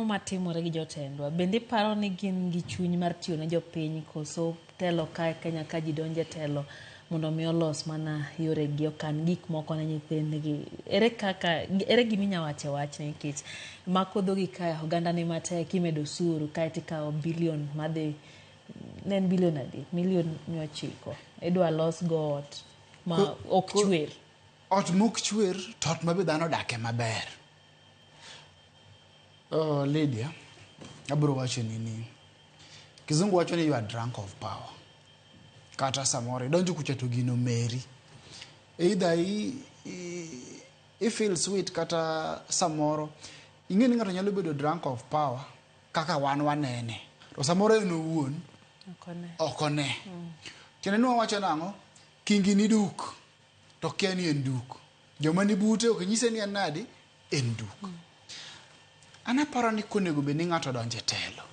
matimore gi jotendwa bende paro ni gin gi chuny mar tiyo ne jopiny koso telo ka Kenya ka ji donje telo mondo mi olos mana yore gi okan gik moko ne nyithindgi ere gima inya wach nikech makodho gi ka oganda ni matek imedo suru kae tikawo bilion madhi ne en bilion adi milion 900 idwa los go ot ma ok chwer ot mok chwer to ot mabe dhano dake maber. Lydia, abro wacho ni kizungu wacho ni you are drunk of power. Kata samore donjo kucha to gino meri. Either I feel sweet kata samoro ingeni ngato nyalo bedo drunk of power kaka wan wanene. To samoro eno wuon okone. Tiene no wacho nango kingi ni duk to kia ni en duk. Joma ni bute ok nyise ni en nadi en duk. Anaparo ni konego be ni ngato donje telo.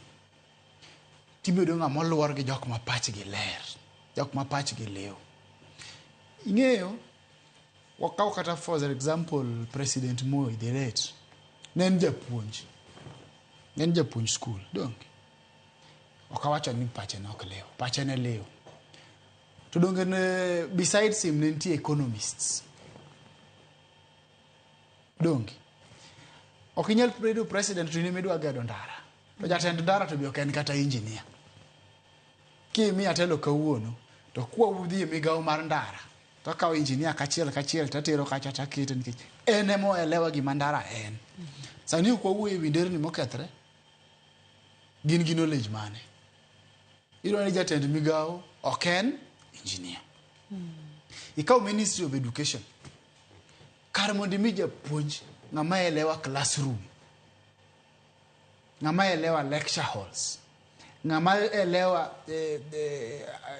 Tibedo ngama luor gi jok ma pachgi ler. Jok ma pachgi lew. Ing'eyo wakaw kata for example President Moi the late nen japuonj school donge okawacho ni pache nok lew pache ne lew to donge ne besides him ne nitie economists donge okinyal bedo president to nimedwa gado ndara to jatend ndara to bi ok en kata engineer kimi atelo kawuono to kwa udhi e migawo mar ndara to kawo engineer kachiel tatero kacha takete nikech ene mo elewa gima ndara en sani kwa wuoye winderni mokethre gin gi knowledge mane iro ni jatend migawo ok en engineer ikaw ministry of education kar mondo mi japuonj ngama elewa classroom ngama elewa lecture halls ngama elewa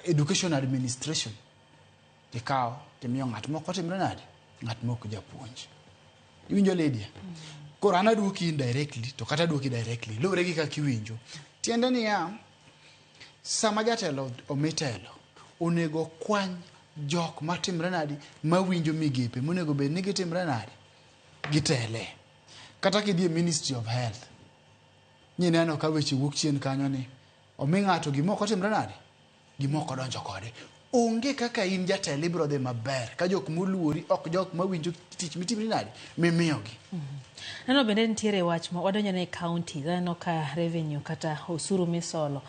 education administration ikaw timiyo ngat moko timre nade ngat moko japuonj iwinjo Lydia koro ana duoki indirectly to kata duoki directly lore gi kaka iwinjo tiende ni ya sama jatelo omitelo onego kwany jok matimre nade mawinjo migepe monego be ni gitimre nade gitele kata kidhi Ministry of Health nyineno ka weche wuok chien kanyo ni omi ngato gimoko timre nade gimoko donjo kode onge kaka in jatelo ibro dhi maber ka jok moluori ok jok mawinjo tich mitimri nade mimiyogi. Nano bende nitiere wach ma wadonjo ne county dhano ka revenue kata osuru misolo